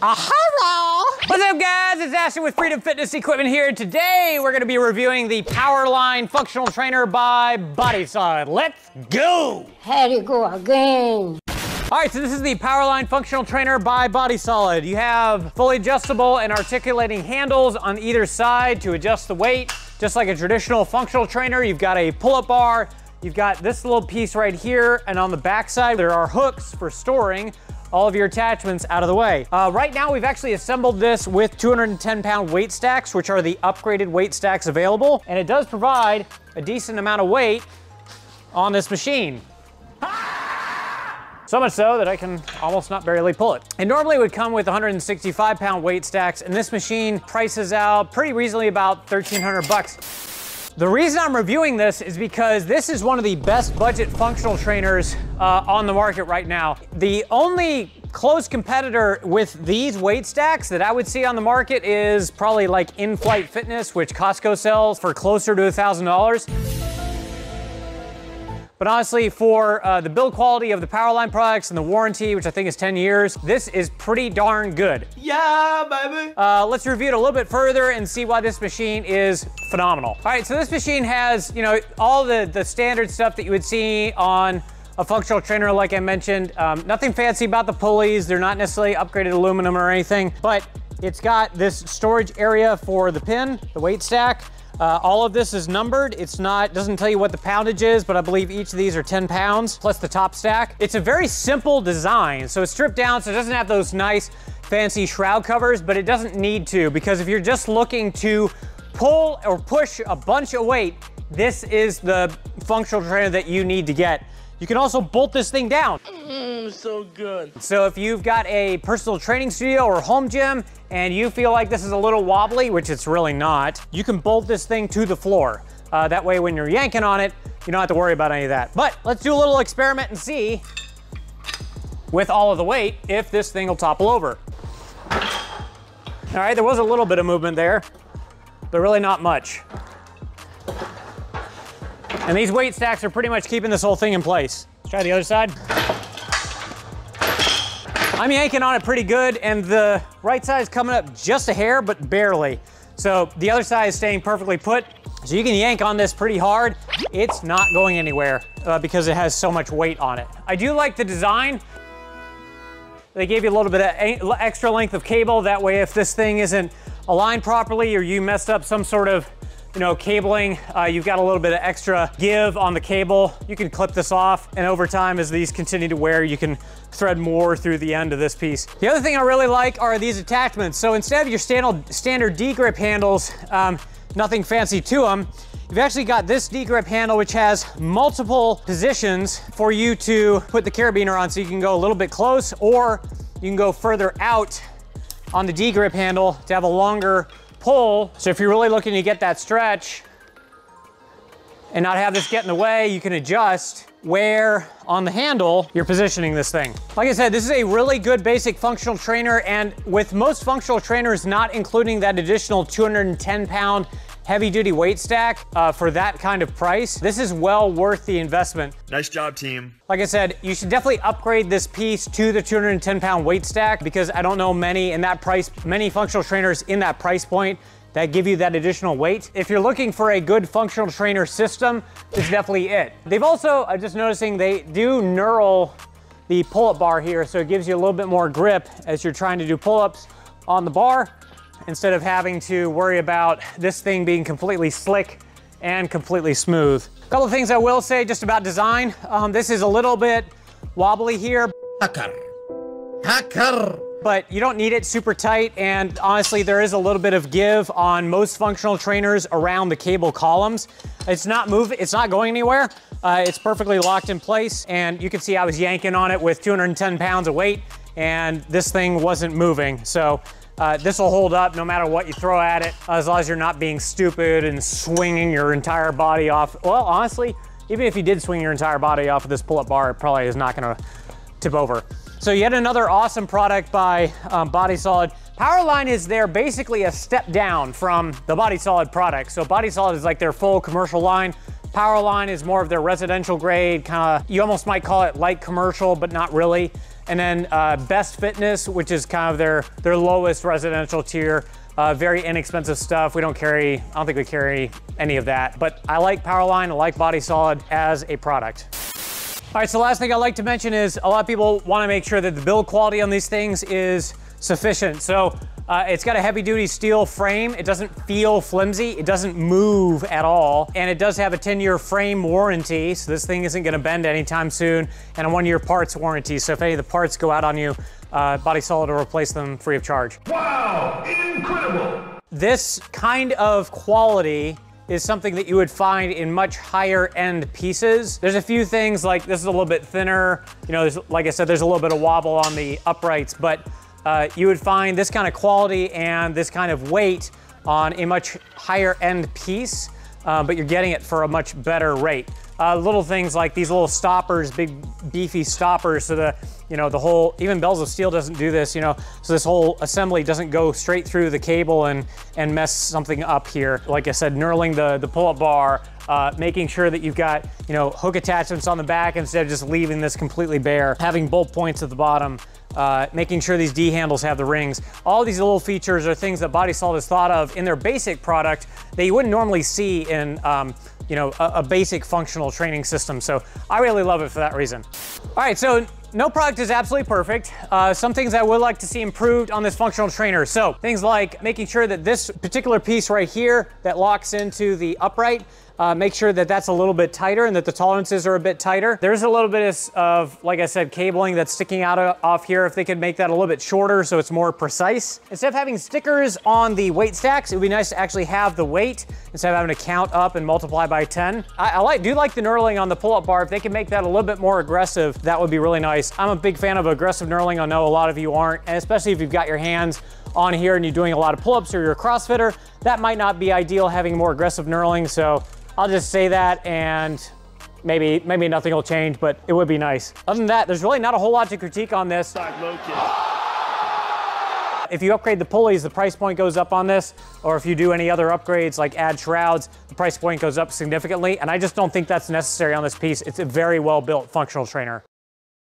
What's up, guys? It's Ashton with Freedom Fitness Equipment here. Today, we're gonna be reviewing the Powerline Functional Trainer by BodySolid. Let's go! Here you go again. All right, so this is the Powerline Functional Trainer by BodySolid. You have fully adjustable and articulating handles on either side to adjust the weight. Just like a traditional functional trainer, you've got a pull-up bar, you've got this little piece right here, and on the back side, there are hooks for storing all of your attachments out of the way. Right now, we've actually assembled this with 210-pound weight stacks, which are the upgraded weight stacks available, and it does provide a decent amount of weight on this machine. So much so that I can almost not barely pull it. It normally would come with 165-pound weight stacks, and this machine prices out pretty reasonably about 1,300 bucks. The reason I'm reviewing this is because this is one of the best budget functional trainers on the market right now. The only close competitor with these weight stacks that I would see on the market is probably like In-Flight Fitness, which Costco sells for closer to $1,000. But honestly, for the build quality of the Powerline products and the warranty, which I think is 10 years, this is pretty darn good. Yeah, baby. Let's review it a little bit further and see why this machine is phenomenal. All right, so this machine has, you know, all the standard stuff that you would see on a functional trainer, like I mentioned. Nothing fancy about the pulleys. They're not necessarily upgraded aluminum or anything, but it's got this storage area for the pin, the weight stack. All of this is numbered. Doesn't tell you what the poundage is, but I believe each of these are 10 pounds, plus the top stack. It's a very simple design. So it's stripped down, so it doesn't have those nice, fancy shroud covers, but it doesn't need to, because if you're just looking to pull or push a bunch of weight, this is the functional trainer that you need to get. You can also bolt this thing down. So good. So if you've got a personal training studio or home gym and you feel like this is a little wobbly, which it's really not, you can bolt this thing to the floor. That way when you're yanking on it, you don't have to worry about any of that. But let's do a little experiment and see, with all of the weight, if this thing will topple over. All right, there was a little bit of movement there, but really not much. And these weight stacks are pretty much keeping this whole thing in place. Let's try the other side. I'm yanking on it pretty good, and the right side is coming up just a hair, but barely. So the other side is staying perfectly put. So you can yank on this pretty hard. It's not going anywhere because it has so much weight on it. I do like the design. They gave you a little bit of extra length of cable. That way, if this thing isn't aligned properly or you messed up some sort of cabling, you've got a little bit of extra give on the cable. You can clip this off, and over time, as these continue to wear, you can thread more through the end of this piece. The other thing I really like are these attachments. So instead of your standard D-grip handles, nothing fancy to them, you've actually got this D-grip handle, which has multiple positions for you to put the carabiner on. So you can go a little bit close, or you can go further out on the D-grip handle to have a longer pull. So if you're really looking to get that stretch and not have this get in the way, you can adjust where on the handle you're positioning this thing. Like I said, this is a really good basic functional trainer, and with most functional trainers not including that additional 210-pound heavy-duty weight stack for that kind of price, this is well worth the investment. Nice job, team. Like I said, you should definitely upgrade this piece to the 210-pound weight stack, because I don't know many functional trainers in that price point that give you that additional weight. If you're looking for a good functional trainer system, this is definitely it. They've also, I'm just noticing, they do knurl the pull-up bar here, so it gives you a little bit more grip as you're trying to do pull-ups on the bar, instead of having to worry about this thing being completely slick and completely smooth. A couple of things I will say just about design. This is a little bit wobbly here. Hacker. But you don't need it super tight, and honestly, there is a little bit of give on most functional trainers around the cable columns. It's not moving, it's not going anywhere. It's perfectly locked in place, and you can see I was yanking on it with 210 pounds of weight, and this thing wasn't moving. So this will hold up no matter what you throw at it, as long as you're not being stupid and swinging your entire body off. Well, honestly, even if you did swing your entire body off of this pull-up bar, it probably is not gonna tip over. So yet another awesome product by BodySolid. Powerline is basically a step down from the BodySolid product. So BodySolid is like their full commercial line. Powerline is more of their residential grade, kind of, you almost might call it light commercial, but not really. And then Best Fitness, which is kind of their lowest residential tier. Very inexpensive stuff. I don't think we carry any of that. But I like Powerline, I like Body Solid as a product. All right, so the last thing I'd like to mention is a lot of people want to make sure that the build quality on these things is sufficient. So it's got a heavy duty steel frame. It doesn't feel flimsy. It doesn't move at all. And it does have a 10-year frame warranty. So this thing isn't gonna bend anytime soon, and a 1-year parts warranty. So if any of the parts go out on you, Body Solid will replace them free of charge. Wow, incredible. This kind of quality is something that you would find in much higher end pieces. There's a few things like this is a little bit thinner. You know, like I said, there's a little bit of wobble on the uprights, but you would find this kind of quality and this kind of weight on a much higher end piece, but you're getting it for a much better rate. Little things like these little stoppers, big beefy stoppers, so the whole, even Bells of Steel doesn't do this, so this whole assembly doesn't go straight through the cable and mess something up here. Like I said, knurling the pull-up bar, making sure that you've got, hook attachments on the back instead of just leaving this completely bare, having bolt points at the bottom, making sure these D handles have the rings. All these little features are things that Body Solid has thought of in their basic product that you wouldn't normally see in a basic functional training system. So I really love it for that reason. All right, so no product is absolutely perfect. Some things I would like to see improved on this functional trainer. So things like making sure that this particular piece right here that locks into the upright, make sure that that's a little bit tighter and that the tolerances are a bit tighter. There's a little bit of, like I said, cabling that's sticking out off here. If they could make that a little bit shorter so it's more precise. Instead of having stickers on the weight stacks, it would be nice to actually have the weight instead of having to count up and multiply by 10. I do like the knurling on the pull-up bar. If they can make that a little bit more aggressive, that would be really nice. I'm a big fan of aggressive knurling. I know a lot of you aren't, and especially if you've got your hands on here and you're doing a lot of pull-ups or you're a CrossFitter, that might not be ideal having more aggressive knurling. So I'll just say that, and maybe nothing will change, but it would be nice. Other than that, there's really not a whole lot to critique on this. If you upgrade the pulleys, the price point goes up on this, or if you do any other upgrades like add shrouds, the price point goes up significantly, and I just don't think that's necessary on this piece. It's a very well-built functional trainer.